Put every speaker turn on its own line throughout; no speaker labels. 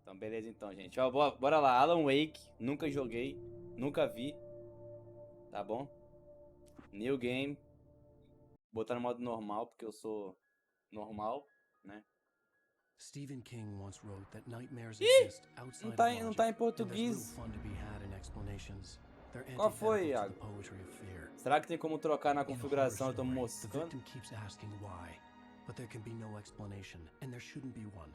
Então, beleza então, gente. Ó, bora lá. Alan Wake. Nunca joguei. Nunca vi. Tá bom? New game. Botar no modo normal, porque eu sou normal, né?
Stephen King once wrote that nightmares
Ih!
exist
Não
outside
tá,
of
não
logic,
tá em
and there's little
português.
fun to be had in explanations. They're
Qual foi,
antithetical to
Iago?
the poetry of fear.
Será que tem como trocar na
In a horror
configuração? Eu tô
story, the
moscando.
victim keeps asking why, but there can be no explanation, and there shouldn't be one.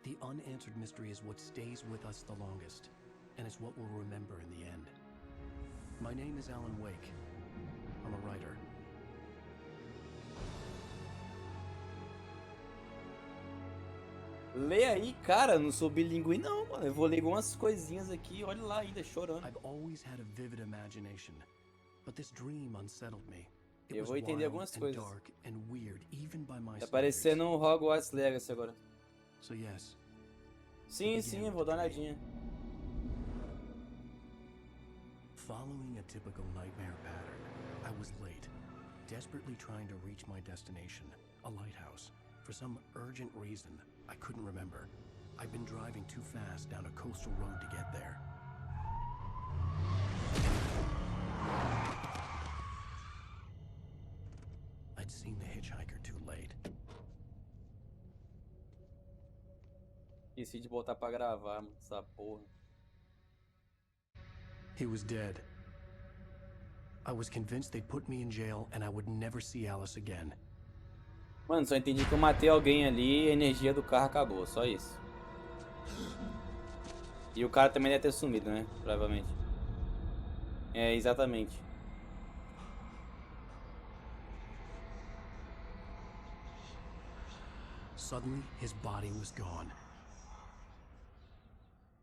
The unanswered mystery is what stays with us the longest, and it's what we'll remember in the end. My name is Alan Wake. I'm a writer.
Lê aí, cara. Eu não sou bilíngue não, mano. Eu vou ler algumas coisinhas aqui. Olha lá ainda, chorando.
I've always had a vivid imagination, but this dream unsettled me. It
Eu
was
vou entender
wild
algumas
and
coisas.
dark and weird, even by my
Tá
standards.
parecendo um Hogwarts Legacy agora.
So yes,
Sim, sim, eu vou dar uma olhadinha.
following a typical nightmare pattern, I was late, desperately trying to reach my destination, a lighthouse. For some urgent reason, I couldn't remember. I'd been driving too fast down a coastal road to get there. I'd seen the hitchhiker too late.
Esqueci de botar pra gravar, mano, essa porra.
He was dead. I was convinced they'd put me in jail and I would never see Alice again.
Mano, só entendi que eu matei alguém ali e a energia do carro acabou, só isso. E o cara também deve ter sumido, né? Provavelmente. É, exatamente.
Suddenly, his body was gone.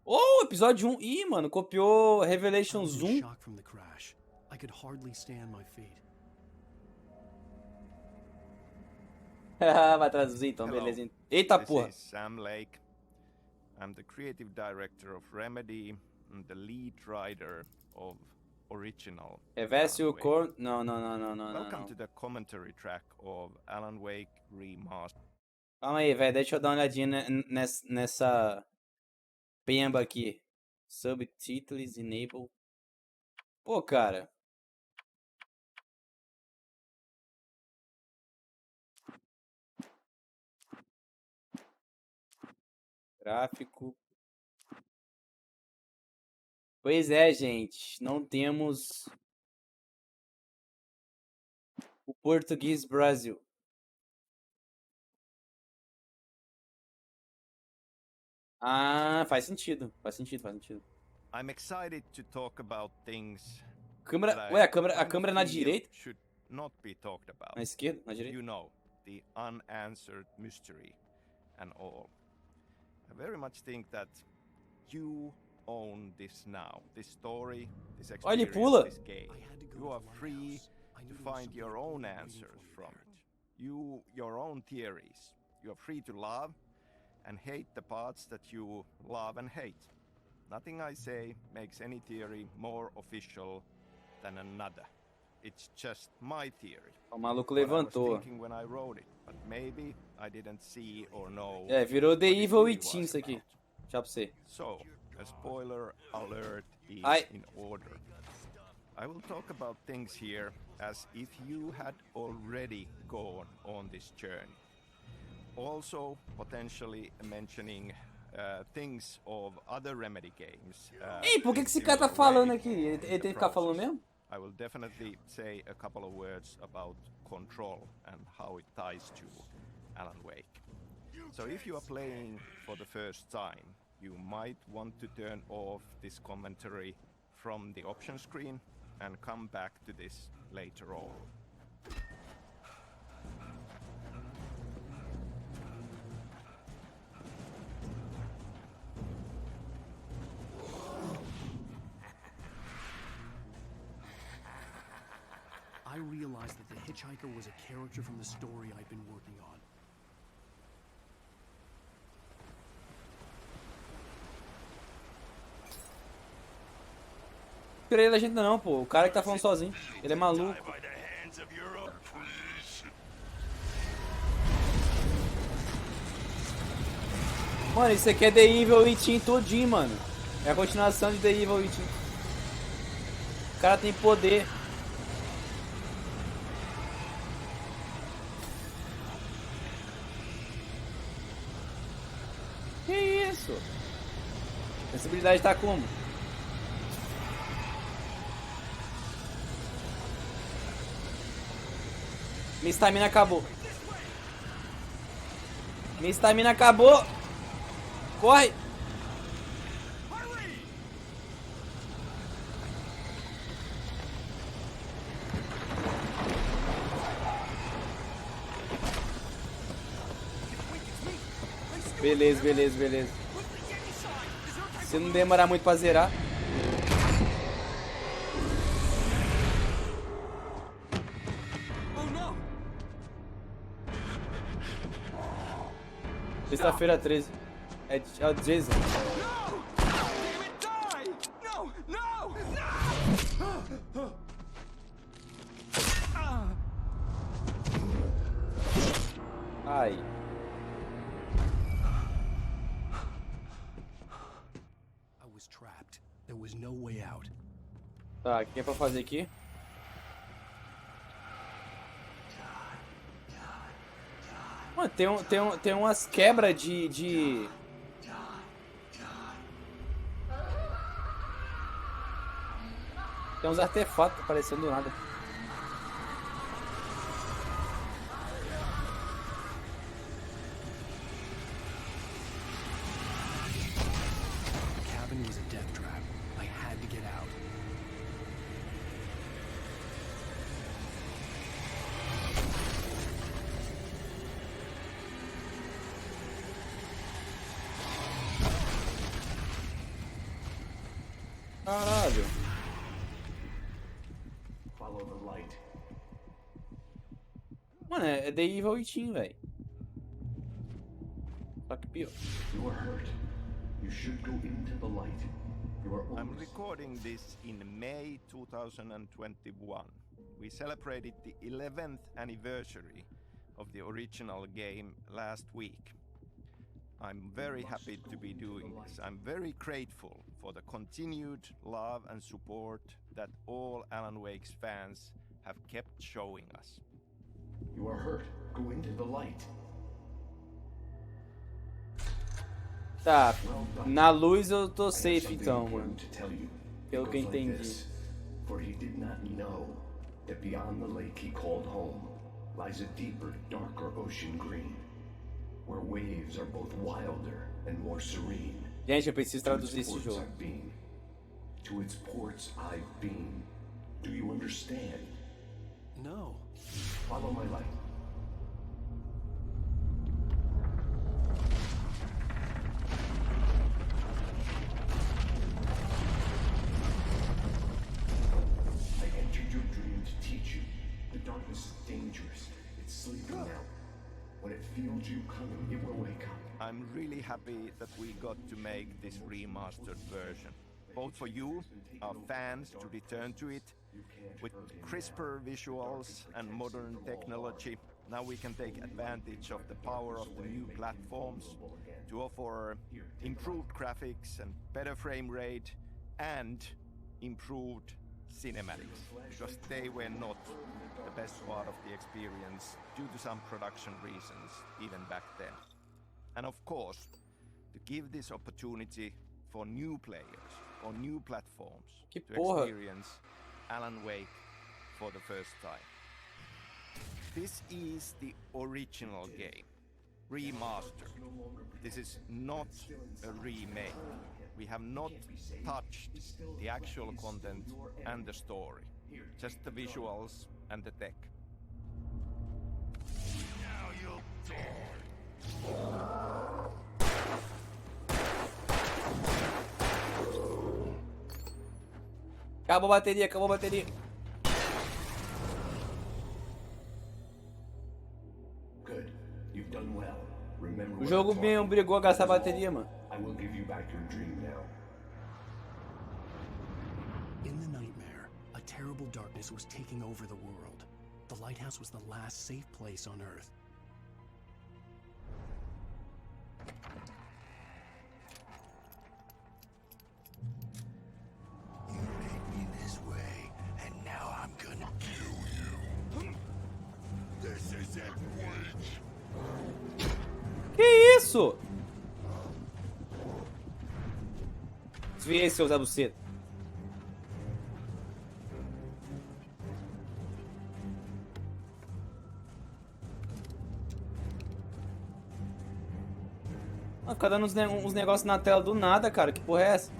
Oh, episódio 1. Ih, mano, copiou
I
Revelations
was in
1.
shock from the crash. I could hardly stay on my feet.
Vai traduzir então,
Hello.
beleza. Eita
This
porra.
is Sam Lake. I'm the creative director of Remedy and the lead writer of Original.
Reverse
Alan
o
Wake.
cor. Não, não, não, não, não,
Welcome
não.
to the commentary track of Alan Wake Remastered.
Calma aí, velho. Deixa eu dar uma olhadinha nessa pemba aqui. Subtitles enable. Pô, cara. Gráfico. Pois é, gente. Não temos o português Brasil. Ah, faz sentido. Faz sentido, faz sentido.
I'm excited to talk about things
Câmera.
that
Ué,
I
a câmera
kind of
na
feel
direita?
should not be talked about.
Na esquerda? Na direita?
You know, the unanswered mystery and all. I very much think that you own this now. This story, this
Oh, ele
experience,
pula.
this game.
I had to go
You
to
are
the
free
lighthouse. I
to
knew there was
find your
something
own
waiting
answers
for
from
me
it. Your own theories. You are free to love and hate the parts that you love and hate. Nothing I say makes any theory more official than another. It's just my theory.
O maluco
What I was
levantou.
thinking when I wrote it, but maybe I didn't see or know.
É, virou The
what it
Evil
really
Within
was
isso aqui.
about.
Tchau pra você.
So, a spoiler alert is
Ai.
in order. I will talk about things here as if you had already gone on this journey. Also, potentially mentioning things of other Remedy games.
Ei, por que esse cara tá
similar
falando
way
aqui? Ele
in
tem
the
que ficar falando
process.
mesmo?
I will definitely say a couple of words about control and how it ties to Alan Wake. So if you are playing for the first time, you might want to turn off this commentary from the option screen and come back to this later on.
I realized that the hitchhiker was a character from the story I'd been working on.
Não queria legenda não, pô. O cara que tá falando sozinho. Ele é maluco.
By the hands of your own police.
Mano, isso aqui é The Evil Within todinho, mano. É a continuação de The Evil Within. O cara tem poder. Que isso? A sensibilidade tá como? Minha estamina acabou. Minha estamina acabou. Corre. Beleza, beleza, beleza. Se não demorar muito pra zerar. Sexta-feira 13. É o Jason. Ai.
I was trapped. There was no way out.
Tá, o que é pra fazer aqui? Mano, tem umas quebras de... Tem uns artefatos aparecendo do nada.
The cabin was a death trap. I had to get out.
Caralho.
Follow the light.
Mano, é The Evil Within, velho. Só que pior.
You are hurt. You should go into the light. You are
I'm
almost...
recording this in May 2021. We celebrated the 11th anniversary of the original game last week. I'm very happy to be doing this. I'm very grateful for the continued love and support that all Alan Wake's fans have kept showing us.
You are hurt. Go into the light.
Tá, na luz eu tô
I have
safe
something
então,
important
mano.
to tell you.
Pelo
It
que eu
goes like
entendi.
this. For he did not know that beyond the lake he called home lies a deeper, darker ocean green, where waves are both wilder and more serene.
Gente, eu preciso
To
traduzir
its
esse
ports
jogo.
I've been. To its ports I've been. Do you understand?
No.
Follow my light. I entered your dream to teach you. The darkness is dangerous. It's sleeping now. When it feels you coming, it will wake up.
I'm really happy that we got to make this remastered version. Both for you, our fans, to return to it. With crisper visuals and modern technology, now we can take advantage of the power of the new platforms to offer improved graphics and better frame rate and improved cinematics, because they were not the best part of the experience due to some production reasons even back then. And of course, to give this opportunity for new players on new platforms
Que
to
porra.
experience Alan Wake for the first time. This is the original game, remastered. This is not a remake. We have not touched the actual content and the story, just the visuals and the tech. Now you'll die.
Acabou a bateria, acabou a bateria.
Good. You've done well. Remember
O
what
jogo
I
me
taught you.
obrigou a gastar
That is
bateria,
all.
mano.
I will give you back your dream now.
In the nightmare, a terrible darkness was taking over the world. The lighthouse was the last safe place on Earth.
cansou. Desviei, seu Zé Buceta. Fica dando uns negócios na tela do nada, cara. Que porra é essa?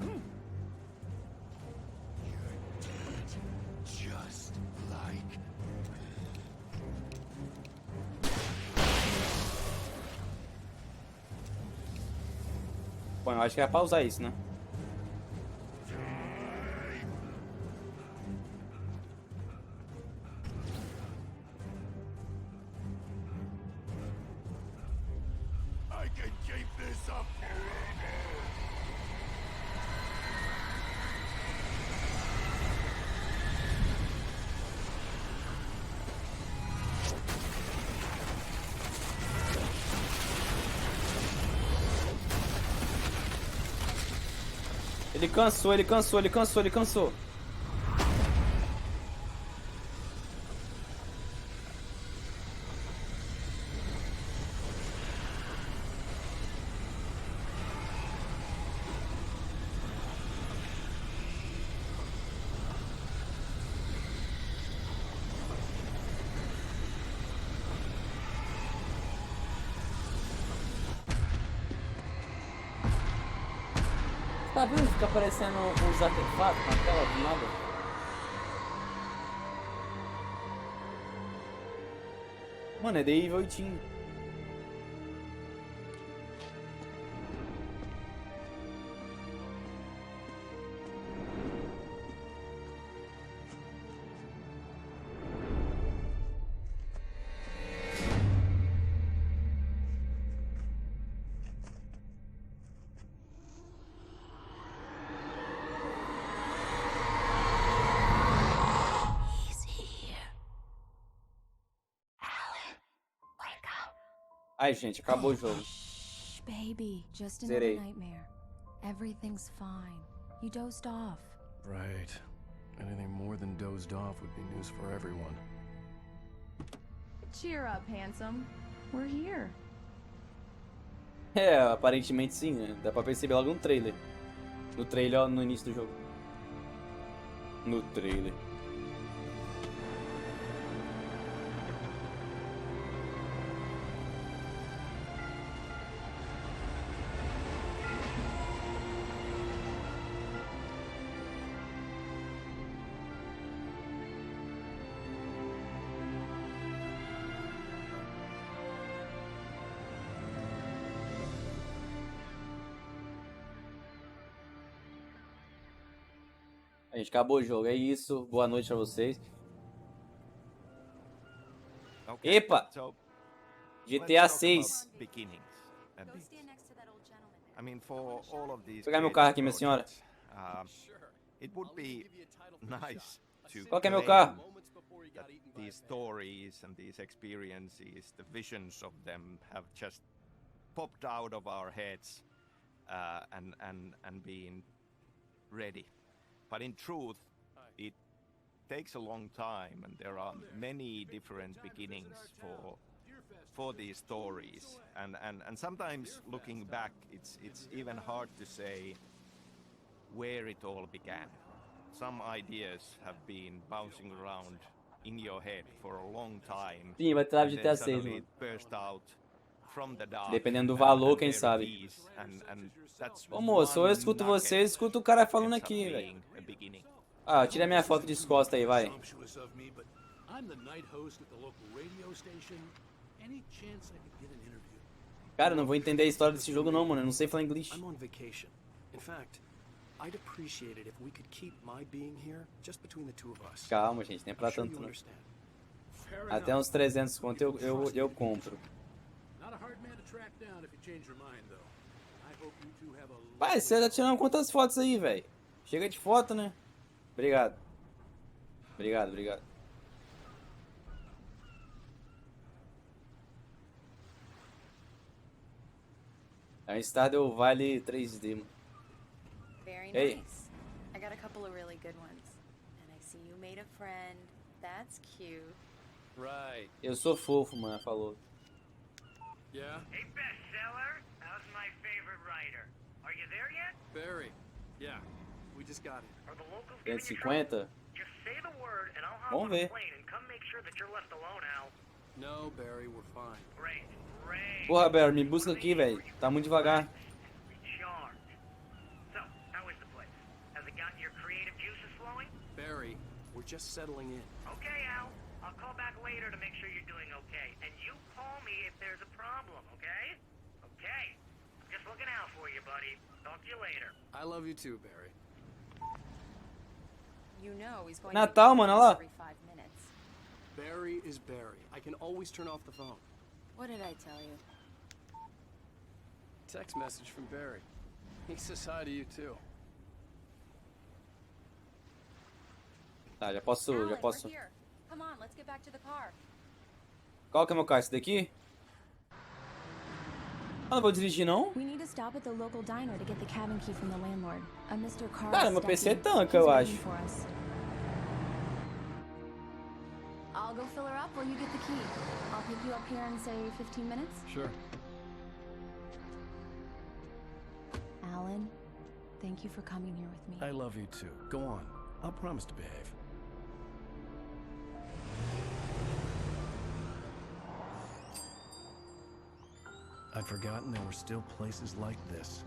Bom, eu acho que é pra usar isso, né? Ele cansou, ele cansou, ele cansou, ele cansou. Tá vendo? Fica aparecendo uns artefatos na tela do nada. Mano, é de Evil 8. Ai, gente, acabou o jogo.
Shh, baby, just
Zerei.
another nightmare. Everything's fine. You dozed off.
Right. Anything more than dozed off would be news for everyone.
Cheer up, handsome. We're here.
É, aparentemente sim, né? Dá pra perceber logo no trailer. No trailer, ó, no início do jogo. No trailer. A gente acabou o jogo, é isso. Boa noite pra vocês.
Okay,
Epa!
so
GTA
let's talk
6.
about beginnings a bit. I mean, for all of these
Vou pegar meu carro aqui, minha
creative
senhora.
projects, it would be nice to
Qual que é meu
claim
carro?
that these stories and these experiences, the visions of them have just popped out of our heads and been ready. But in truth, it takes a long time, and there are many different beginnings for these stories. And sometimes looking back, it's even hard to say where it all began. Some ideas have been bouncing around in your head for a long time.
Sim, vai ter live
and
GTA
then
6,
suddenly
mano.
it burst out from the dark.
Dependendo do
and-
valor,
and
quem
there
sabe.
it is, and that's
Ô moço, ou eu escuto
one
você, eu
nugget
escuto o cara falando
ends up
aqui, velho.
being a beginning.
Ah, tira minha foto de costa aí, vai.
Presumptuous of me, but I'm the night host at the local radio station. Any chance I could get an interview?
Cara, eu não vou entender a história desse jogo não, mano. Eu não sei falar inglês.
I'm on vacation. In fact, I'd appreciate it if we could keep my being here just between the two of us.
Calma, gente, nem é pra
I'm sure
tanto
you
não.
understand.
Fair
Até
enough.
uns 300 conto eu compro.
Not a hard man to track down if you change your mind, though. I hope you two have a
Pai, você tá tirando quantas fotos aí, velho? Chega de foto, né? Obrigado. Obrigado, obrigado. A Star deu vale 3D, mano.
Very
Hey.
nice. I got a couple of really good ones. And I see you made a friend. That's cute.
Right.
Eu sou fofo, mano, falou.
Yeah?
Hey, bestseller, how my favorite writer. Are you there yet?
Barry. Yeah, we just got it.
Are the locals giving you trouble?
150.
Just say the word and I'll hop
Vamos
on a
ver.
plane and come make sure that you're left alone, Al.
No, Barry, we're fine.
Great, great.
Porra, Barry, me busca aqui, velho. Tá muito devagar.
Charmed. So, how is the place? Has it gotten your creative juices flowing?
Barry, we're just settling in.
Okay, Al. I'll call back later to make sure you're doing okay. And you call me if there's a problem, okay? Okay. I'm just looking out for you, buddy. Talk to you later.
I love you too, Barry.
You know he's going
Natal,
to be
mano, olha lá.
every 5 minutes.
Barry is Barry. I can always turn off the phone.
What did I tell you?
Text message from Barry. He says hi to you too.
Tá, já posso,
Alan,
já
we're
posso.
here. Come on, let's get back to the car.
Qual que é meu carro? Esse daqui? Ah, não vou dirigir, não?
We need to stop at the local diner to get the cabin key from the landlord. A Mr. Carl.
Cara, meu PC
Stuckey.
tanca,
He's
eu
waiting
acho.
for us. I'll go fill her up while you get the key. I'll pick you up here in, say, 15 minutes.
Sure.
Alan, thank you for coming here with me.
I love you too. Go on. I'll promise to behave. I'd forgotten there were still places like this.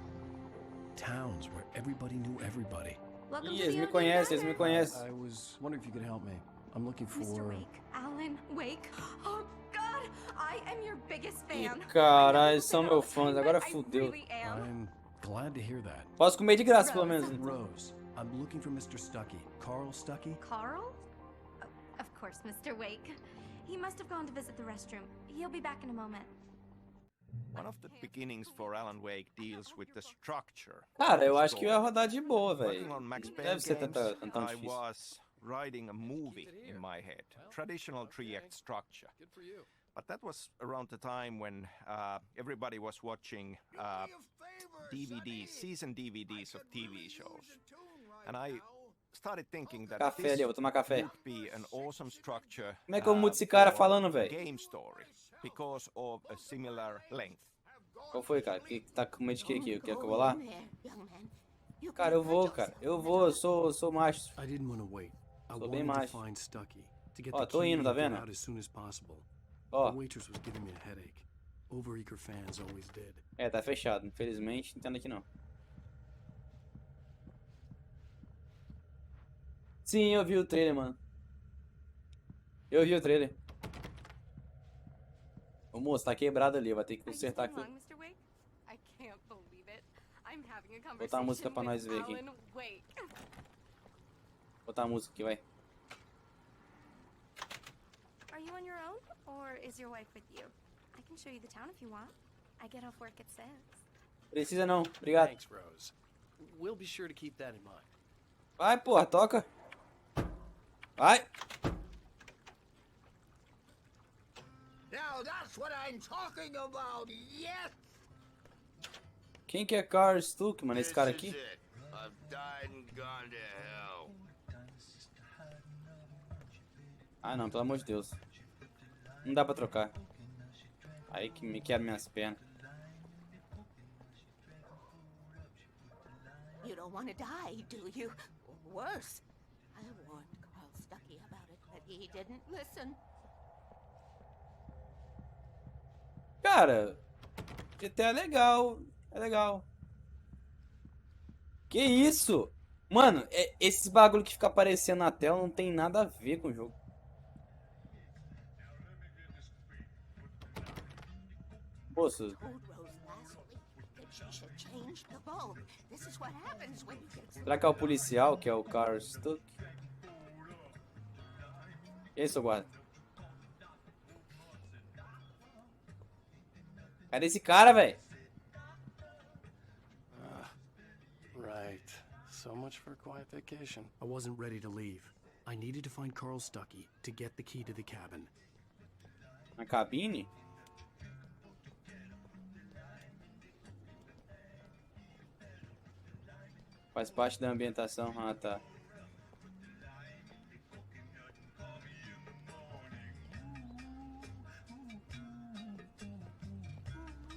Towns where everybody knew everybody.
Welcome
Ih,
to
eles
the
me
AMD
conhecem, eles me
diner.
conhecem.
I was wondering if you could help me. I'm looking for...
Mr. Wake, Alan Wake. Oh God, I am your biggest
Ih,
fan.
caralho, eles são meus fãs, agora
I
fudeu.
really am.
I'm glad to hear that.
Posso comer de graça, pelo menos.
Rose, I'm looking for Mr. Stuckey. Carl Stuckey?
Carl? Oh, of course, Mr. Wake. He must have gone to visit the restroom. He'll be back in a moment.
One of the beginnings for Alan Wake deals with the structure.
Cara, eu acho que ia rodar de boa,
Working
velho.
on Max Payne
Deve ser
games,
tão
I
difícil.
was writing a movie in my head, traditional 3-act structure.
Good for you.
But that was around the time when everybody was watching DVDs, season DVDs of TV shows. And I started thinking that
Café
this
ali, eu vou tomar café.
would be an awesome structure
Como é que eu mudo esse cara
for
falando, velho?
game story because of a similar length.
Qual foi, cara? Que tá com medo de que aqui? Quer que eu vou lá? Cara, eu vou, cara. Eu vou, eu sou macho.
I didn't want to wait. I
Sou bem
wanted to
macho.
find Stuckey to get
Ó,
the
tô
key
indo, tá
and get
vendo?
out as soon as possible.
Ó,
The waitress was giving me a headache. Overeager fans always did.
é, tá fechado. Infelizmente, não tem aqui não. Sim, eu vi o trailer, mano. Eu vi o trailer. O moço tá quebrado ali, vai ter que consertar aqui.
Mr. Wake? I can't believe it. I'm having a
Botar a música pra nós ver aqui.
Alan Wake.
Botar a música aqui, vai.
Are you on your own, or is your wife with you? I can show you the town if you want. I get off work at 6.
Precisa não, obrigado.
Thanks, Rose. We'll be sure to keep that in mind.
Vai, porra, toca. Vai.
Now that's what I'm talking about, yes!
Quem que é Carl Stuck, mano? Esse cara aqui?
I've died and gone to hell.
Ah, não, pelo amor de Deus. Não dá pra trocar. Aí que me quebra minhas pernas.
You don't want to die, do you? Or worse, I warned Carl Stuckey about it, but he didn't listen.
Cara, GTA é legal. É legal. Que isso? Mano, esses bagulho que fica aparecendo na tela não tem nada a ver com o jogo. Moço,
Told Rose last week that she should change the bulb. This is what happens when you get
será que é o policial que é o Carl Stuck? E aí, seu guarda? Cadê esse cara, velho?
Right. So much for a quiet vacation. I wasn't ready to leave. I needed to find Carl Stuckey to get the key to the cabin.
Na cabine? Faz parte da ambientação. Ah, tá.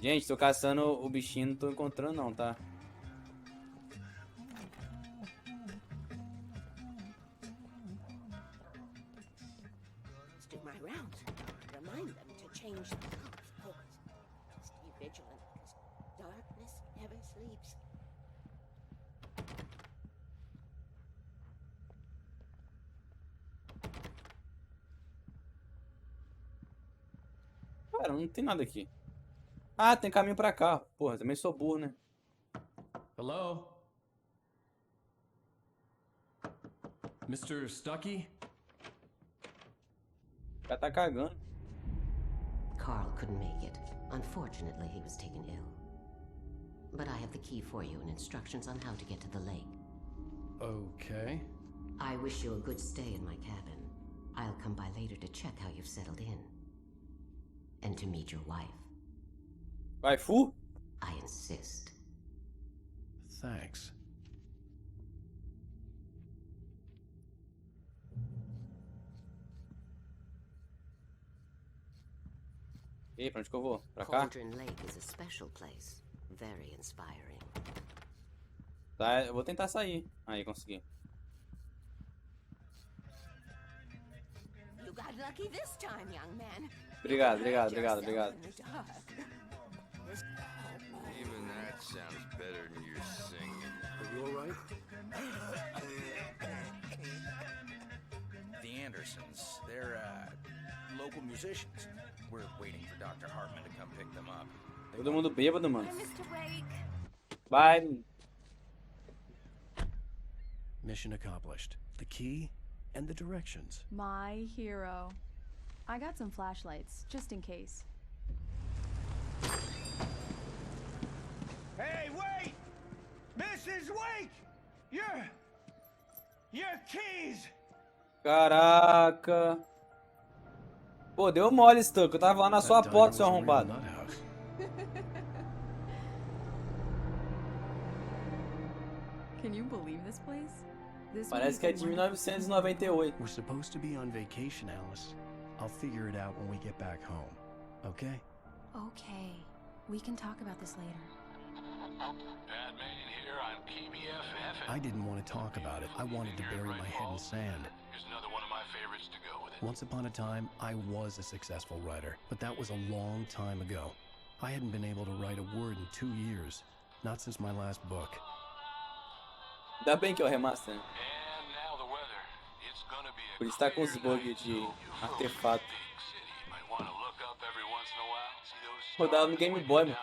Gente, tô caçando o bichinho, não tô encontrando não, tá?
Let's do my rounds. Remind them to change the lock, of course. Stay vigilant, because darkness never sleeps.
Cara, não tem nada aqui. Ah, tem caminho pra cá. Porra, também sou burro, né?
Hello? Mr. Stucky?
O cara tá cagando.
Carl couldn't make it. Unfortunately, he was taken ill. But I have the key for you and instructions on how to get to the lake.
Okay.
I wish you a good stay in my cabin. I'll come by later to check how you've settled in. And to meet your wife.
Waifu?
I insist.
Thanks.
E aí, pra onde que eu vou? Pra cá?
Cauldron Lake is a special place. Very inspiring.
Tá, eu vou tentar sair. Aí, consegui.
You got lucky this time, young man.
Obrigado, obrigado, obrigado, obrigado.
Even that sounds better than your singing.
Are you alright?
The Andersons, they're, local musicians. We're waiting for Dr. Hartman to come pick them up.
Todo mundo bêbado, mano.
Bye, Mr. Wake.
Vai.
Mission accomplished. The key and the directions.
My hero. I got some flashlights, just in case.
Hey, wait! Mrs. Wake! Your keys!
Caraca. Pô, deu mole, Stuck. Eu tava lá na sua porta, seu arrombado.
Can you believe this place? This
Parece que é de 1998.
We're supposed to be on vacation, Alice. I'll figure it out when we get back home. Okay?
Okay. We can talk about this later.
Batman here on PBFF.
I didn't want to talk about it. I wanted to bury my head in sand.
Here's another one of my favorites to go with it.
Once upon a time, I was a successful writer, but that was a long time ago. I hadn't been able to write a word in 2 years. Not since my last book.
Ainda bem que é o remaster, né? Por estar com os bugs de artefato. Rodava no Game Boy, mano.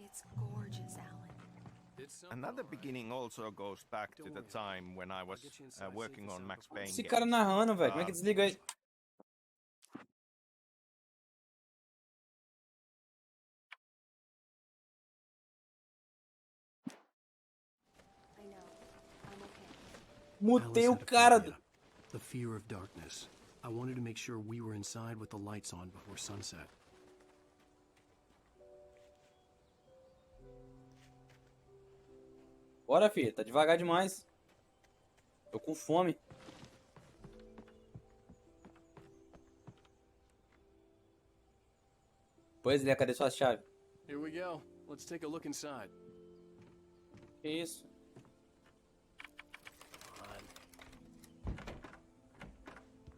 It's gorgeous, Alan.
Another beginning also goes back to the time when I was working on Max Payne.
Esse cara narrando, velho. Como é que desliga aí? Mutei o cara do...
The fear of darkness. I wanted to make sure we were inside with the lights on before sunset.
Bora, filho. Tá devagar demais. Tô com fome. Pois é, cadê sua chave?
Here we go. Let's take a look inside.
Que isso?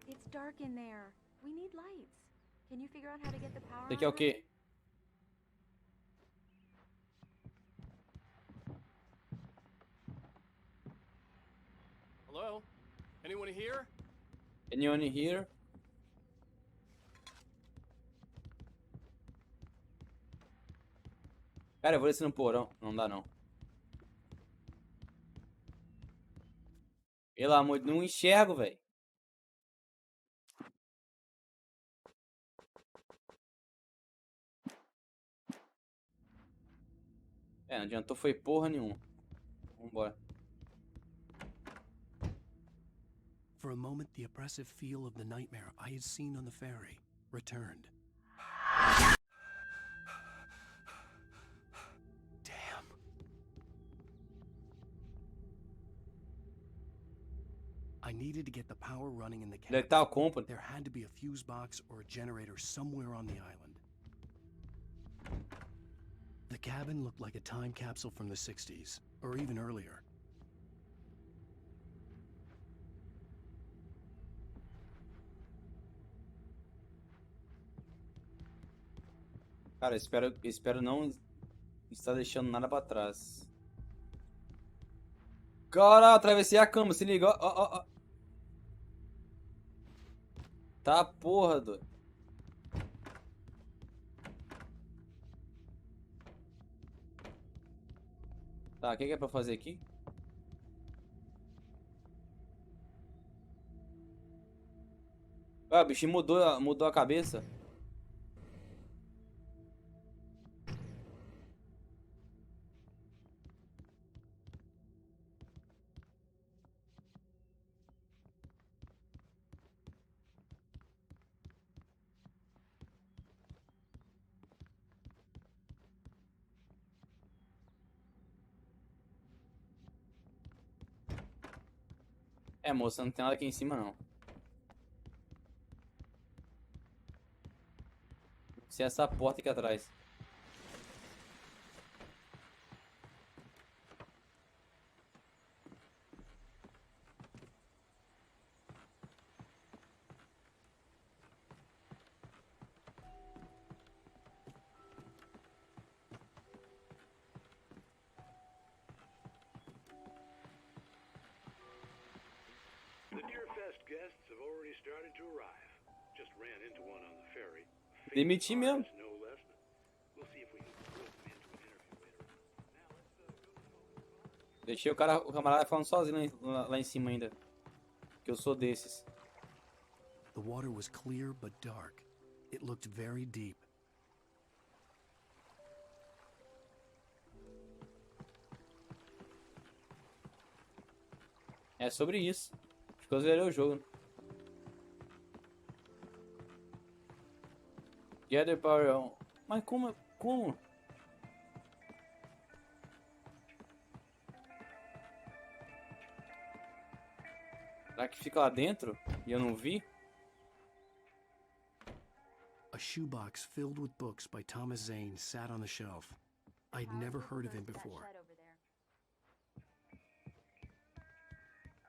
It's dark in there. We need lights. Can you figure out how to get the power?
Isso aqui é o quê?
Hello? Anyone here?
Anyone here? Cara, eu vou descer no porão. Não dá, não. Pelo amor de Deus, não enxergo, velho. É, não adiantou foi porra nenhuma. Vambora.
For a moment, the oppressive feel of the nightmare I had seen on the ferry returned. Damn. I needed to get the power running in the cabin.
Letal Company.
There had to be a fuse box or a generator somewhere on the island. The cabin looked like a time capsule from the 60s, or even earlier.
Cara, espero não estar deixando nada pra trás. Cara, atravessei a cama, se liga, ó. Tá porra, doido. Tá, o que é pra fazer aqui? Ah, o bichinho mudou a cabeça. É, moça, não tem nada aqui em cima, não. Se é essa porta aqui atrás.
Guests have already started to arrive. Just ran into one on the ferry.
Demiti mesmo.
No less. We'll see if we can rope them into an interview later on.
Deixei o camarada falando sozinho lá em cima ainda. Que eu sou desses.
The water was clear but dark. It looked very deep.
É sobre isso. Acho que eu zerei o jogo. Gather power on. Mas como? Será que fica lá dentro? E eu não vi?
A shoebox filled with books by Thomas Zane sat on the shelf. I'd never heard of him before.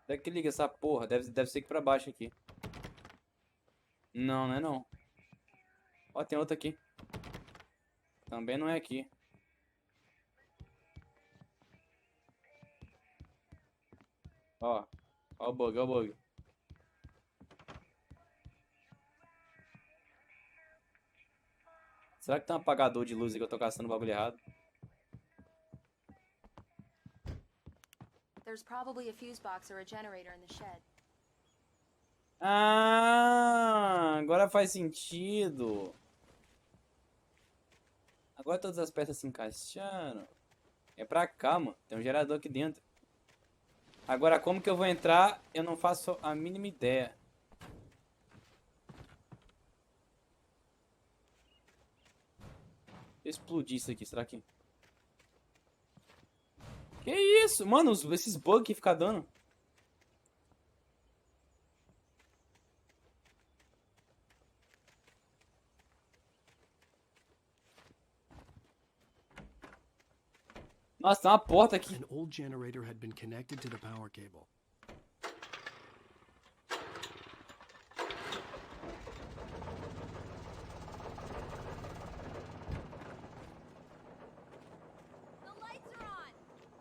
Onde é que liga essa porra? Deve ser aqui pra baixo aqui. Não, não é não. Ó, tem outra aqui. Também não é aqui. Ó o bug. Será que tem um apagador de luz e que eu tô caçando o bagulho errado?
There's probably a fuse box or a generator in the shed.
Ah, agora faz sentido. Agora todas as peças se encaixaram. É pra cá, mano. Tem um gerador aqui dentro. Agora como que eu vou entrar, eu não faço a mínima ideia. Explodir isso aqui, será que... Que isso? Mano, esses bugs que fica dando. Nossa, tem uma porta aqui.
An old generator had been connected to the power cable.
The lights are on.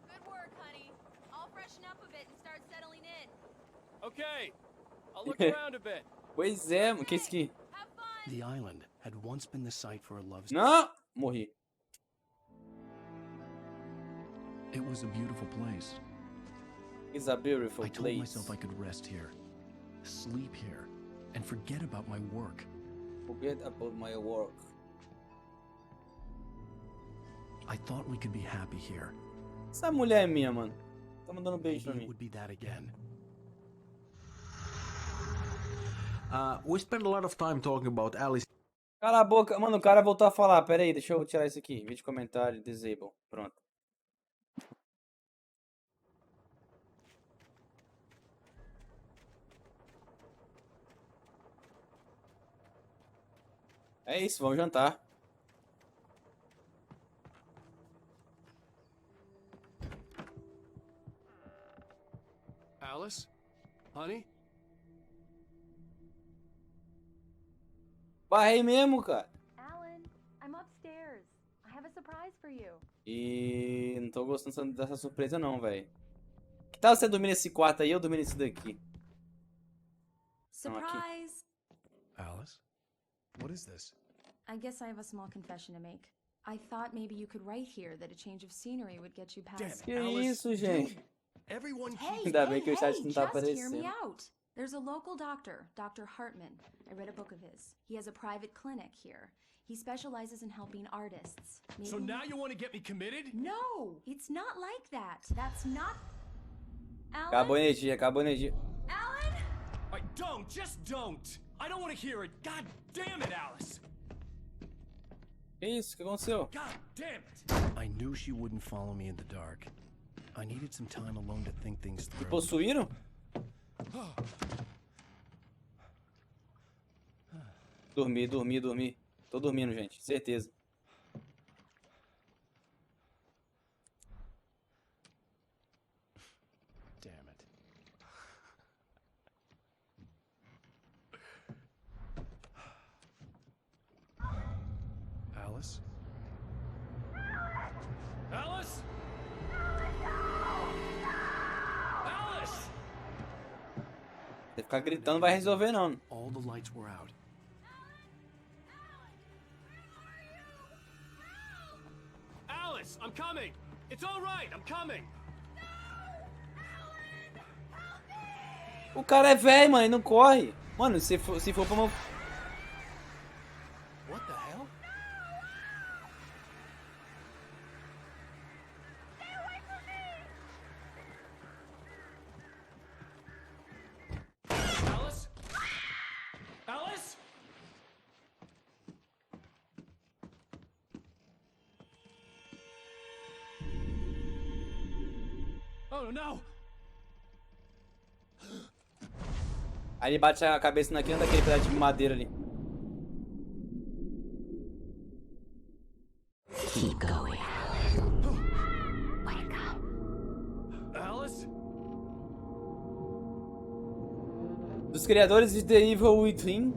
Good work, honey. I'll freshen up a bit and start settling in.
Okay. I'll look around a bit.
Pois é, mano. Que isso aqui?
The island had once been the site for a love story.
Não! Morri.
It was a beautiful place.
It's a beautiful
I told
place.
myself I could rest here, sleep here, and forget about my work.
Forget about my work.
I thought we could be happy here.
Essa mulher é minha, mano. Tá mandando beijo pra
Maybe it
mim.
would be that again.
We spent a lot of time talking about Alice.
Cala a boca. Mano, o cara voltou a falar. Pera aí, deixa eu tirar isso aqui. Vídeo comentário, disable. Pronto. É isso, vamos jantar.
Alice? Honey?
Barrei mesmo, cara.
Alan, I'm upstairs. I have a surprise for you.
E não tô gostando dessa surpresa não, velho. Que tal você dormir nesse quarto aí e eu dormir nesse daqui? Não, aqui.
Surprise!
Alice? What is this?
I guess I have a small confession to make. I thought maybe you could write here that a change of scenery would get you past.
Que isso, gente?
Everyone
Hey,
Ainda bem que o chat
hey,
não tá
just hear me
aparecendo.
out. There's a local doctor, Dr. Hartman. I read a book of his. He has a private clinic here. He specializes in helping artists.
So
Maybe-
now you want to get me committed?
No, it's not like that. That's not... Alan?
Acabou a energia, acabou a energia.
Alan?
Just don't. I don't want to hear it. God damn it, Alice.
Que isso? O que aconteceu?
God damn it.
I knew she wouldn't follow me in the dark. I needed some time alone to think things
Me
through.
possuíram? Dormi. Tô dormindo, gente. Certeza.
Damn it. Alice?
Alice? Alice!
Se ficar gritando, vai resolver não.
All the lights were out.
Alice, I'm coming. It's all right. I'm coming.
O cara é velho, mano, ele não corre. Mano, se for pra uma...
What the hell?
Alice? Alice? Oh no!
Aí ele bate a cabeça naquele pedaço de madeira ali.
Keep going.
Alice?
Dos criadores de The Evil Within.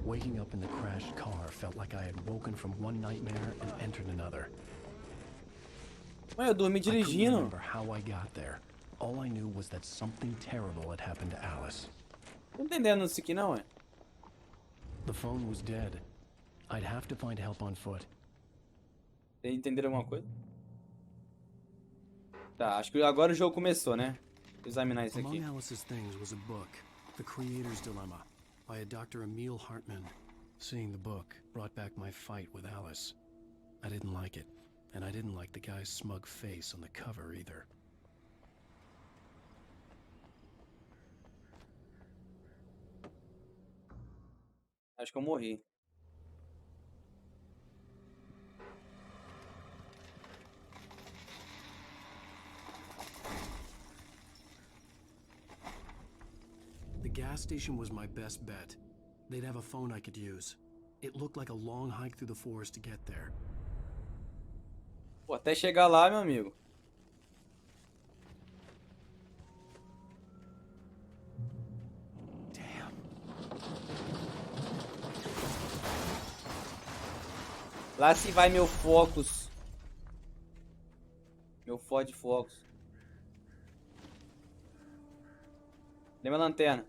Waking up in the crashed car felt like I had woken from one nightmare and entered another.
Mãe, eu dormi
I couldn't
dirigindo.
remember how I got there. All I knew was that something terrible had happened to Alice.
Tô entendendo isso aqui não, é?
The phone was dead. I'd have to find help on foot.
Vocês entenderam alguma coisa? Tá, acho que agora o jogo começou, né? Vou examinar isso aqui.
Among Alice's things was a book, The Creator's Dilemma, by a Dr. Emil Hartman. Seeing the book brought back my fight with Alice. I didn't like it, and I didn't like the guy's smug face on the cover either.
Acho que eu morri.
The gas station was my best bet. They'd have a phone I could use. It looked like a long hike through the forest to get there.
Pô, até chegar lá, meu amigo.
Damn.
Lá se vai meu Focus. Meu Ford Focus. Lembra a lanterna?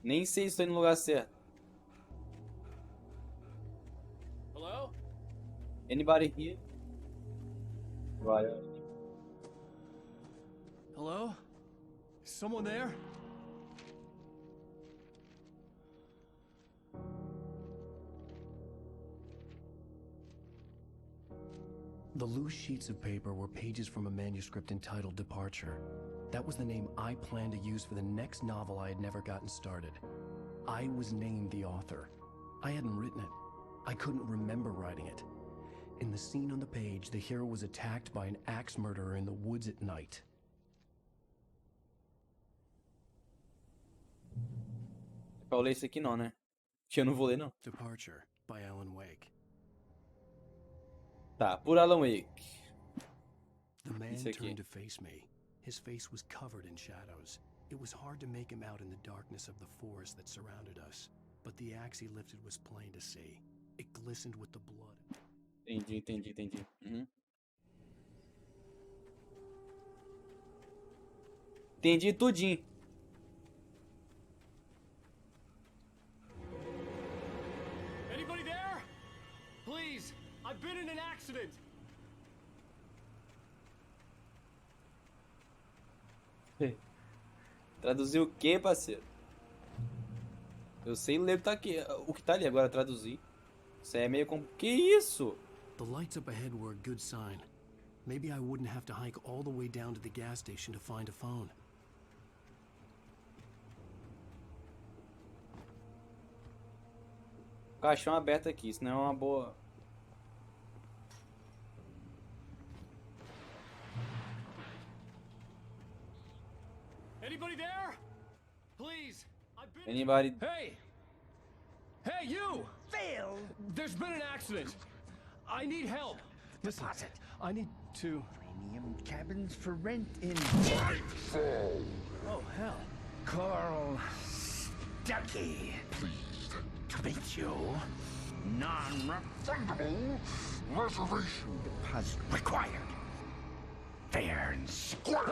Nem sei se estou indo no lugar certo.
Hello?
Anybody here? Right.
Hello? Is someone there?
The loose sheets of paper were pages from a manuscript entitled Departure. That was the name I planned to use for the next novel I had never gotten started. I was named the author. I hadn't written it. I couldn't remember writing it. In the scene on the page, the hero was attacked by an axe murderer in the woods at night.
Pra eu ler isso aqui não, né? Que eu não vou ler, não.
Departure, by Alan Wake.
Tá, por Alan Wake.
The man
Isso aqui.
turned to face me. His face was covered in shadows. It was hard to make him out in the darkness of the forest that surrounded us, but the axe he lifted was plain to see. It glistened with the blood.
Entendi. Uhum. Entendi tudinho.
Anybody there? Please, I've been in an accident.
Traduzir o quê, parceiro? Eu sei ler o que tá ali agora, traduzir. Isso aí é meio como... Que isso?
The lights up ahead were a good sign. Maybe I wouldn't have to hike all the way down to the gas station to find a phone.
Caixão aberto aqui, isso não é uma boa...
Anybody there? Please, I've been...
Anybody...
Hey! Hey, you! Phil! There's been an accident. I need help.
Listen,
I need to...
premium cabins for rent in
Oh, hell.
Carl Stuckey. Pleased to meet you. Non-refundable reservation deposit required. Fair and square.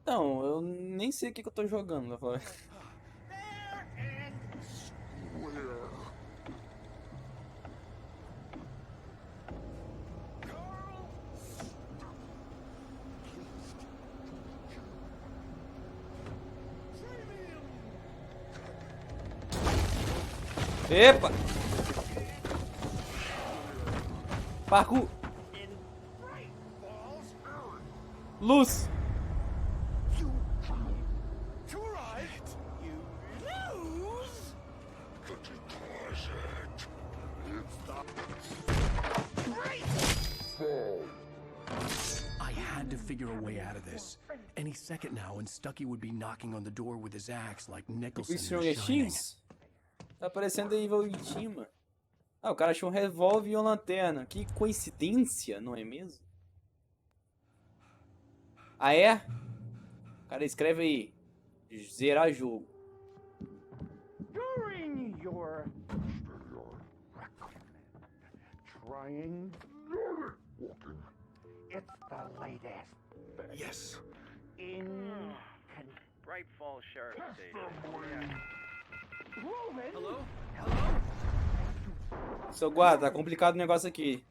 Não, eu nem sei o que eu tô jogando. Vou falar. Epa! Parkour! Luz!
I had to figure a way out of this. Any second now, and Stuckey would be knocking on the door with his axe like Nicholson
Isso
in
é
The Shining.
X? Tá aparecendo aí em cima. Ah, o cara achou um revólver e uma lanterna. Que coincidência, não é mesmo? Ah, é? Cara, escreve aí. Zerar jogo.
During your trying it's the latest.
Yes.
In
Bright Falls Sheriff Station.
Hello?
Seu guarda, tá complicado o negócio aqui.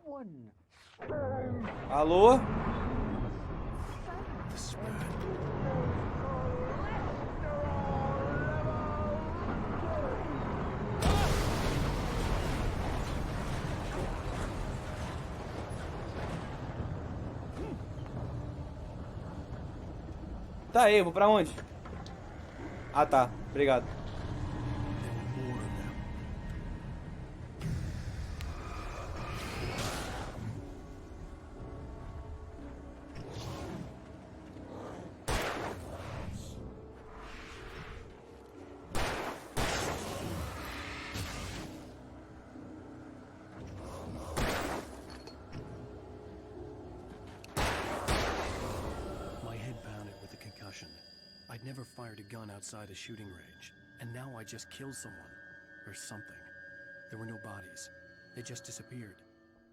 One.
Alô? Tá aí, vou pra onde? Ah, tá. Obrigado.
My head pounded with the concussion. I'd never fired a gun outside a shooting range, and now I just killed someone. Or something. There were no bodies. They just disappeared.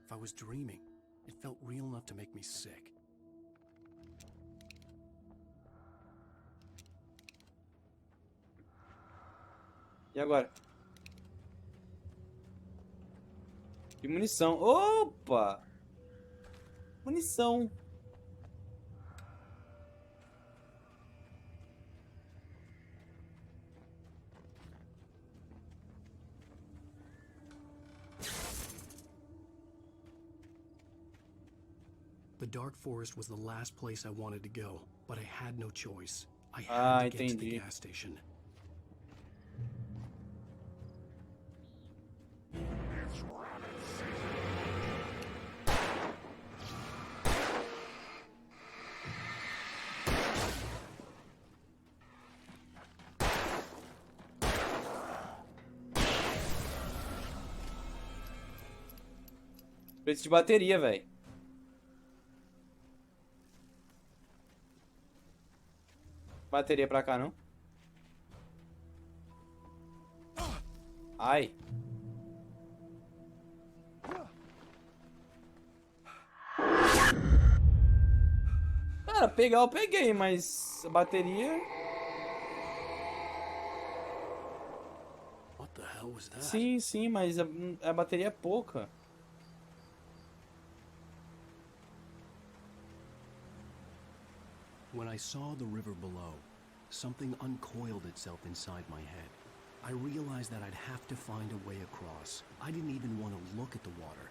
If I was dreaming, it felt real enough to make me sick.
E agora? E munição. Opa! Munição.
The dark forest was the last place I wanted to go, but I had no choice. I
Ah,
had to get to the
entendi.
gas station.
Preço de bateria, velho. Bateria pra cá, não? Ai. Cara, pegar eu peguei, mas a bateria...
What the hell was that?
Sim, sim, mas a bateria é pouca.
When I saw the river below, something uncoiled itself inside my head. I realized that I'd have to find a way across. I didn't even want to look at the water.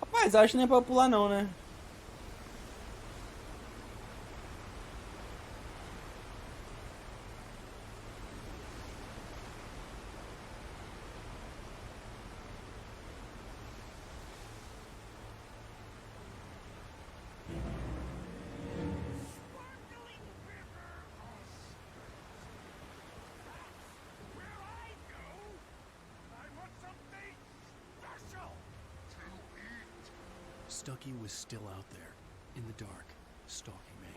Rapaz, acho que nem é pra pular não, né?
Stucky was still out there, in the dark, stalking me.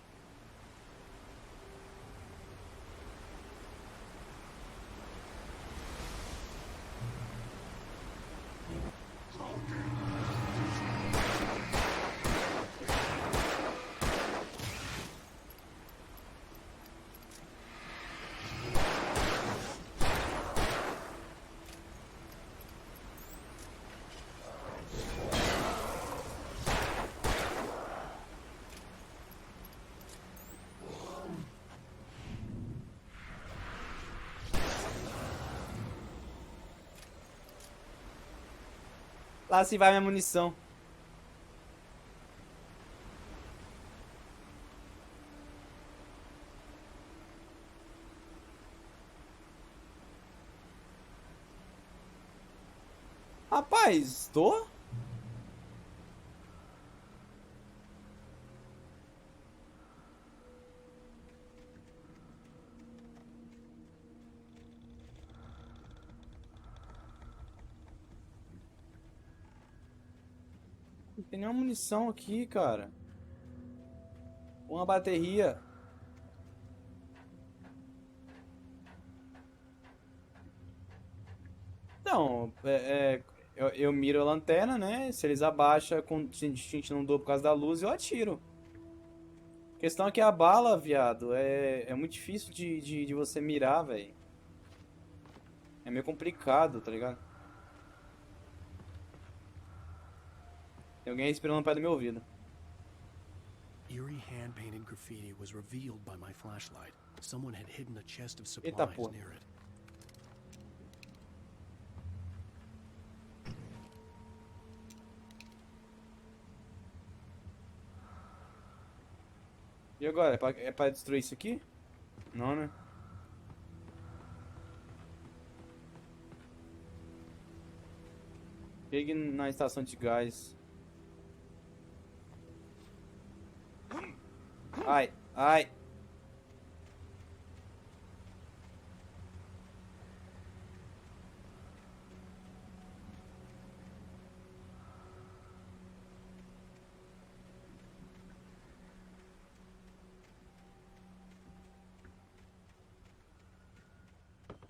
Lá se vai minha munição. Rapaz, tô? Não tem nenhuma munição aqui, cara. Uma bateria. Não, eu miro a lanterna, né? Se eles abaixam com distinto não dou por causa da luz, eu atiro. A questão é que a bala, viado, é muito difícil de você mirar, velho. É meio complicado, tá ligado? Tem alguém respirando perto do meu ouvido.
Eerie hand-painted graffiti was revealed by my flashlight. Someone had hidden a chest of
Eita
supplies
porra.
near it.
E agora? É pra destruir isso aqui? Não, né? Chegue na estação de gás. Ai, ai.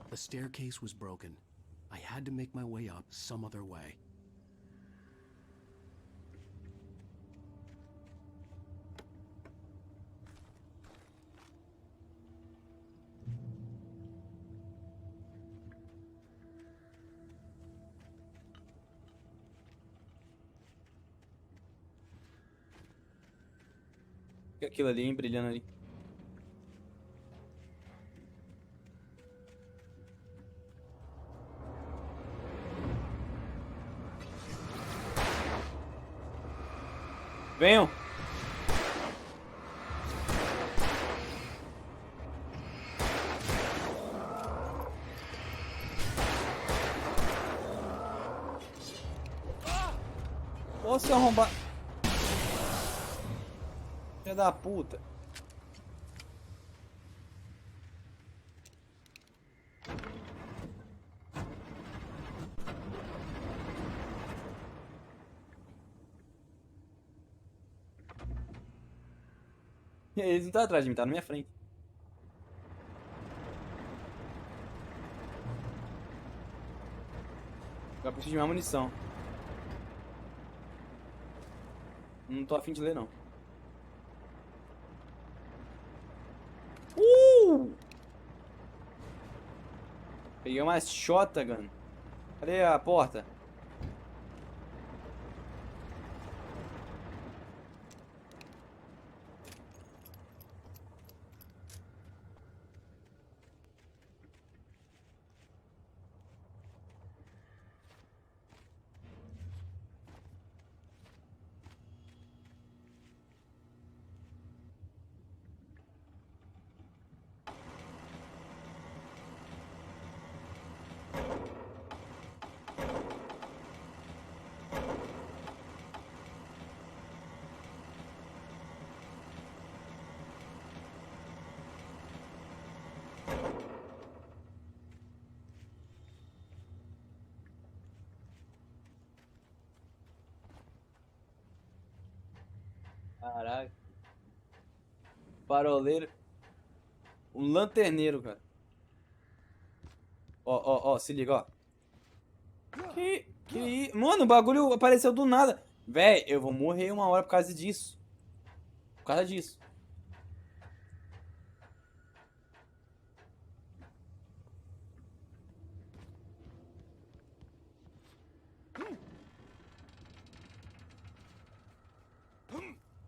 The staircase was broken. I had to make my way up some other way.
que é aquilo ali, hein, brilhando ali? Venham! Ô, seu arrombado! Filha da puta! Eles não estão atrás de mim, tá na minha frente. Agora preciso de mais munição. Não tô afim de ler, não. Peguei uma shotgun. Cadê a porta? Caraca. Paroleiro. Um lanterneiro, cara. Ó, se liga, ó. Mano, o bagulho apareceu do nada. Véi, eu vou morrer uma hora por causa disso. Por causa disso.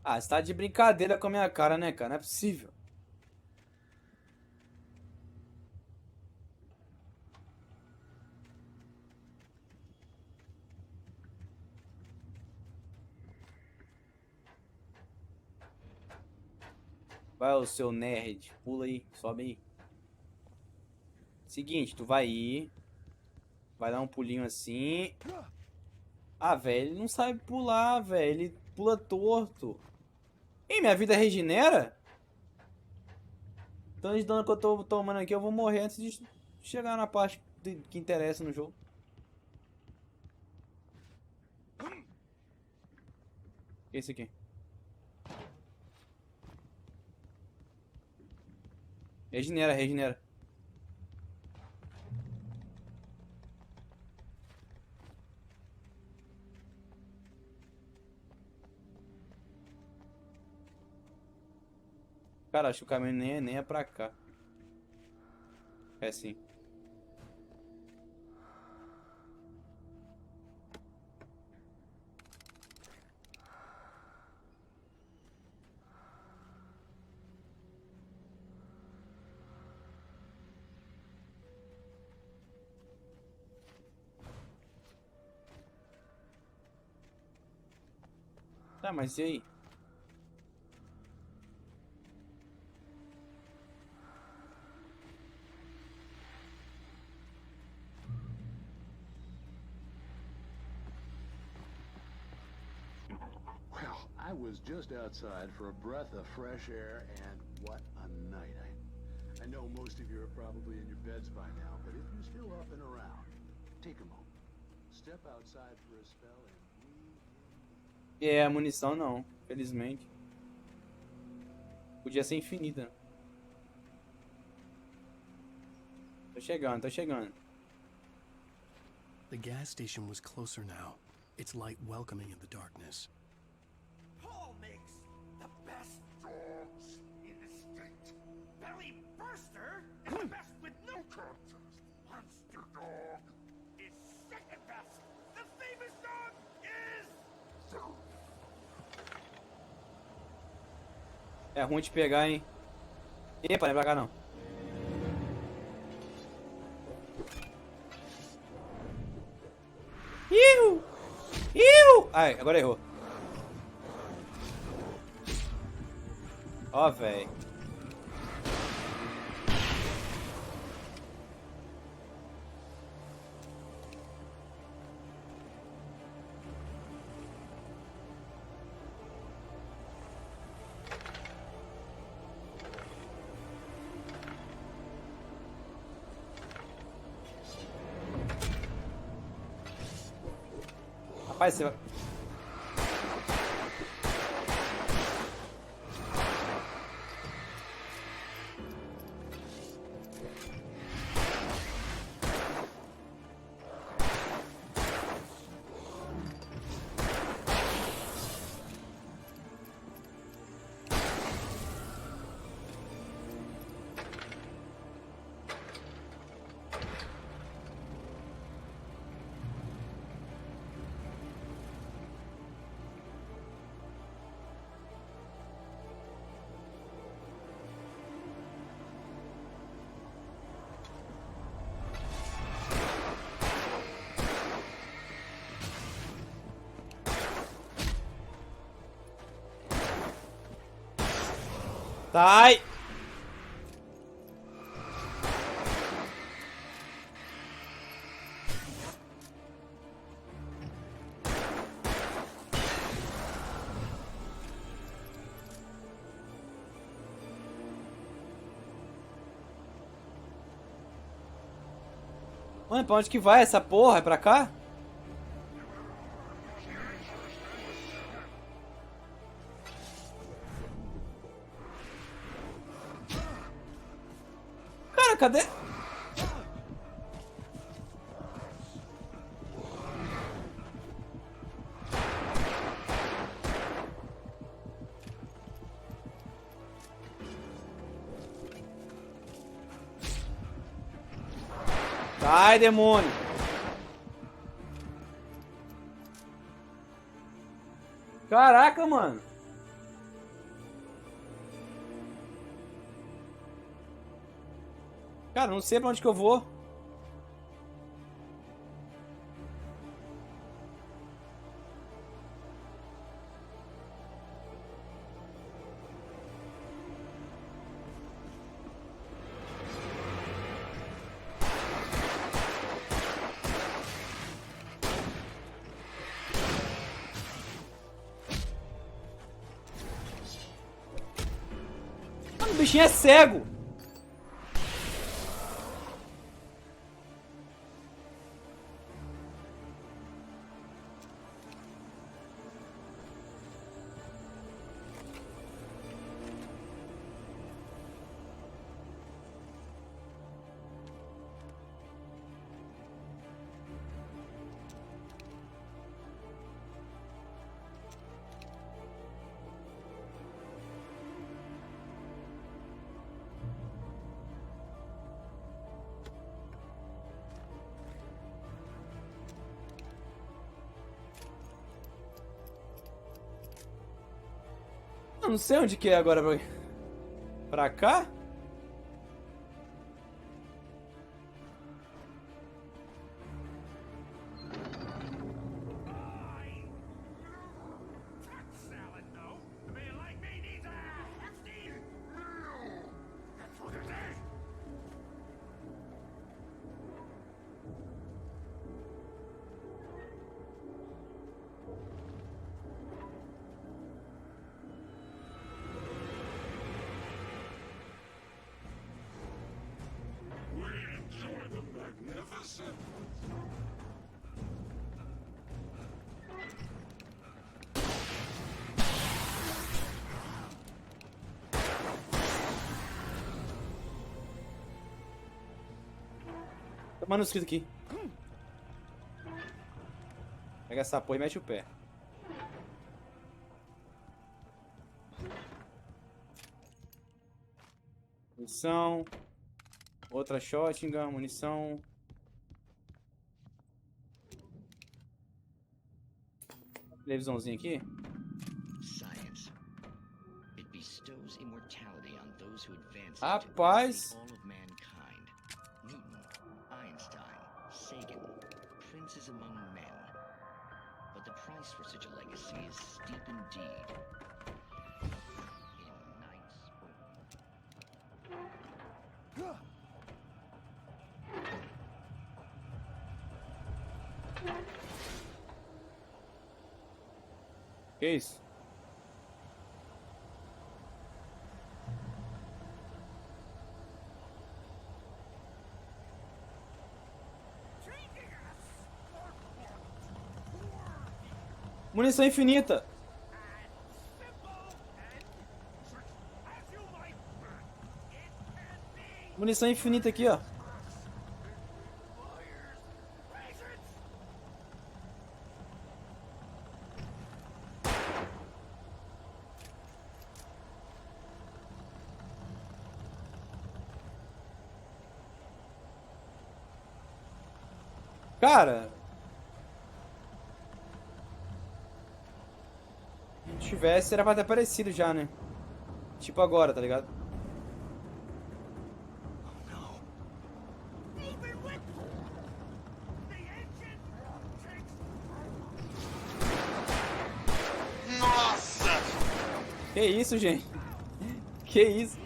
Ah, você tá de brincadeira com a minha cara, né, cara? Não é possível. Vai, o seu nerd. Pula aí, sobe aí. Seguinte, tu vai ir. Vai dar um pulinho assim. Ah, velho, ele não sabe pular, velho. Ele pula torto. Ih, minha vida regenera? Tanto de dano que eu tô tomando aqui, eu vou morrer antes de chegar na parte que interessa no jogo. Esse aqui. Regenera, regenera. Cara, acho que o caminho nem é pra cá. É sim. Tá, mas e aí?
Well, I was just outside for a breath of fresh air, and what a night. I know most of you are probably in your beds by now, but if you're still up and around, take a moment. Step outside for a spell and
É, a munição não, felizmente. Podia ser infinita. Tô chegando, tô chegando.
The gas station was closer now, its light welcoming in the darkness.
Paul makes the best dogs in the state. Belly Burster is the best with no contest. Monster Dog is second best. The famous dog is...
É ruim de pegar, hein? Epa, não é pra cá não. Iu! Iu! Ai, agora errou. Ó, velho. Rapaz, você vai... Sai! Mano, pra onde que vai essa porra? É pra cá? Cara, cadê? Sai, demônio! Caraca, mano! Cara, não sei pra onde que eu vou. Mano, o bichinho é cego! Eu não sei onde que é agora. Pra cá? Tá manuscrito aqui. Pega essa porra e mete o pé. Munição. Outra shotgun, munição. Televisãozinha aqui.
Science. It bestows immortality.
Rapaz.
all of mankind. Newton, Einstein, Sagan, princes among men. But the price for such a legacy is steep indeed. In nights.
Que isso? Munição infinita. Munição infinita aqui, ó. Cara, se tivesse, era pra ter aparecido já, né? Tipo agora, tá ligado?
Nossa!
Que isso, gente? Que isso?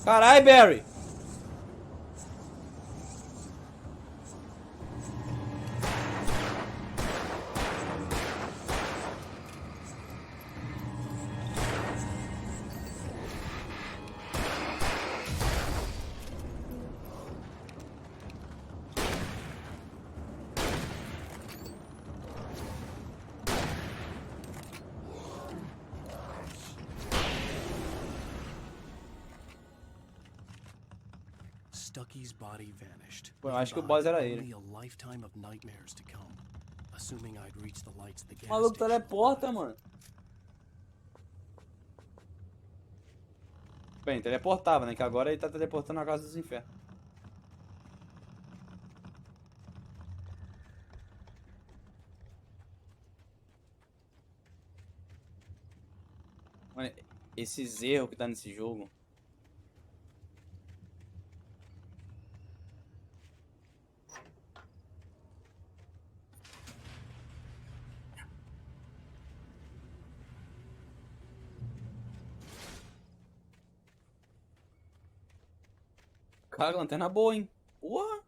Carai, Barry!
Stucky's body vanished.
Pô, eu acho que o boss era ele.
Only a lifetime of nightmares to come. Assuming I'd reach the lights of the gas
O maluco
station.
teleporta, mano. Bem, teleportava, né? Que agora ele tá teleportando na casa dos infernos. Mano, esses erros que tá nesse jogo. Cara, lanterna boa, hein? Porra!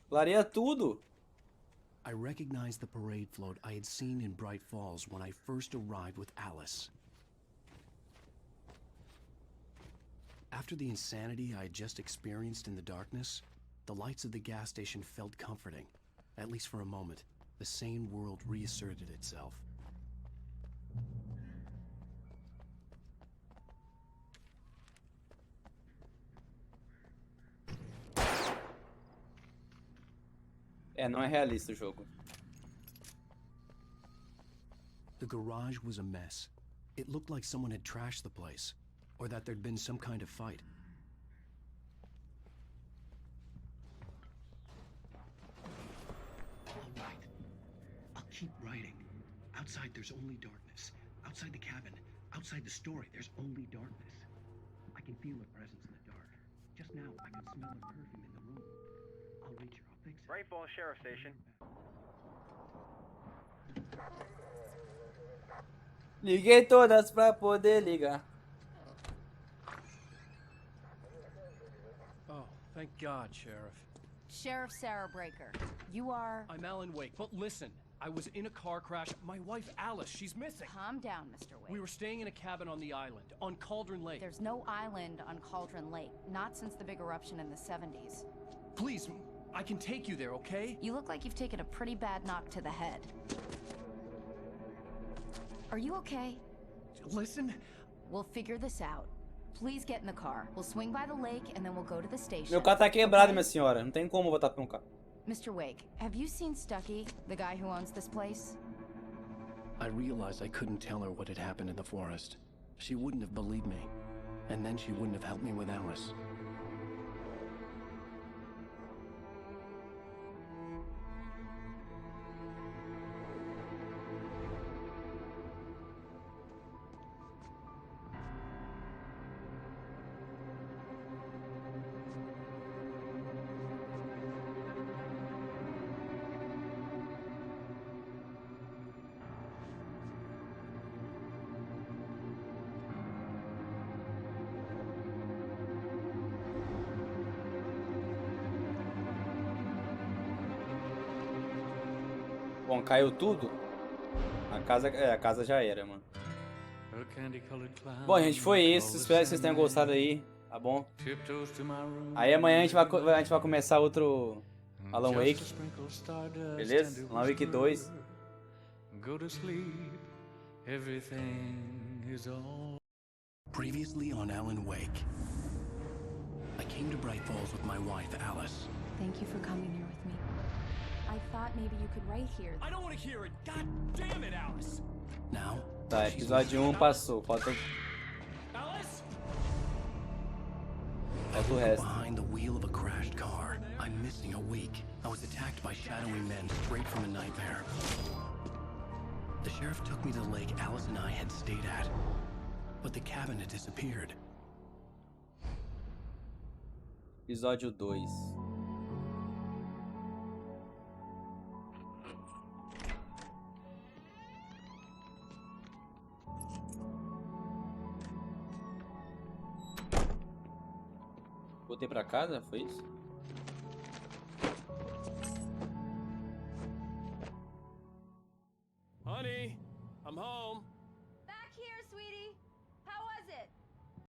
Clareia tudo!
I recognized the parade float I had seen in Bright Falls when I first arrived with Alice. After the insanity I had just experienced in the darkness, the lights of the gas station felt comforting. At least for a moment, the sane world reasserted itself.
É, não é realista o jogo.
The garage was a mess. It looked like someone had trashed the place, or that there'd been some kind of fight. All right. I'll keep writing. Outside there's only darkness. Outside the cabin, outside the story, there's only darkness. I can feel a presence in the dark. Just now, I can smell a perfume in the room. I'll reach her. I'll fix it.
Bright Falls Sheriff Station.
Liguei todas pra poder ligar.
Oh,
Thank God, Sheriff.
Sheriff Sarah Breaker. You are...
I'm Alan Wake, but listen. I was in a car crash. My wife, Alice, she's missing.
Calm down, Mr. Wake.
We were staying in a cabin on the island, on Cauldron Lake.
There's no island on Cauldron Lake. Not since the big eruption in the 70s.
Please, I can take you there, okay?
You look like you've taken a pretty bad knock to the head. Are you okay?
Listen.
We'll figure this out. Please get in the car. We'll swing by the lake and then we'll go to the station.
Meu carro tá quebrado, minha senhora. Não tem como voltar pra um carro.
Mr. Wake, have you seen Stucky, the guy who owns this place?
I realized I couldn't tell her what had happened in the forest. She wouldn't have believed me. And then she wouldn't have helped me with Alice.
Bom, caiu tudo. A casa já era, mano. Bom, gente, foi isso. Espero que vocês tenham gostado aí, tá bom? Aí amanhã a gente vai começar outro Alan Wake. Beleza? Alan Wake 2.
Previously on Alan Wake. I came to Bright Falls with my wife, Alice.
Thank you for coming here with me. I thought maybe you could write here.
I don't want to hear it. God damn it, Alice.
Now?
Tá, episódio 1 passou. Falta
Alice?
o resto.
Behind the wheel of a crashed car. I'm missing a week. I was attacked by shadowy men straight from a nightmare. The sheriff took me to the lake Alice and I had stayed at. But the cabin had disappeared.
Episódio 2. Voltei pra casa, foi isso?
Honey, I'm home.
Back here, sweetie. How was it?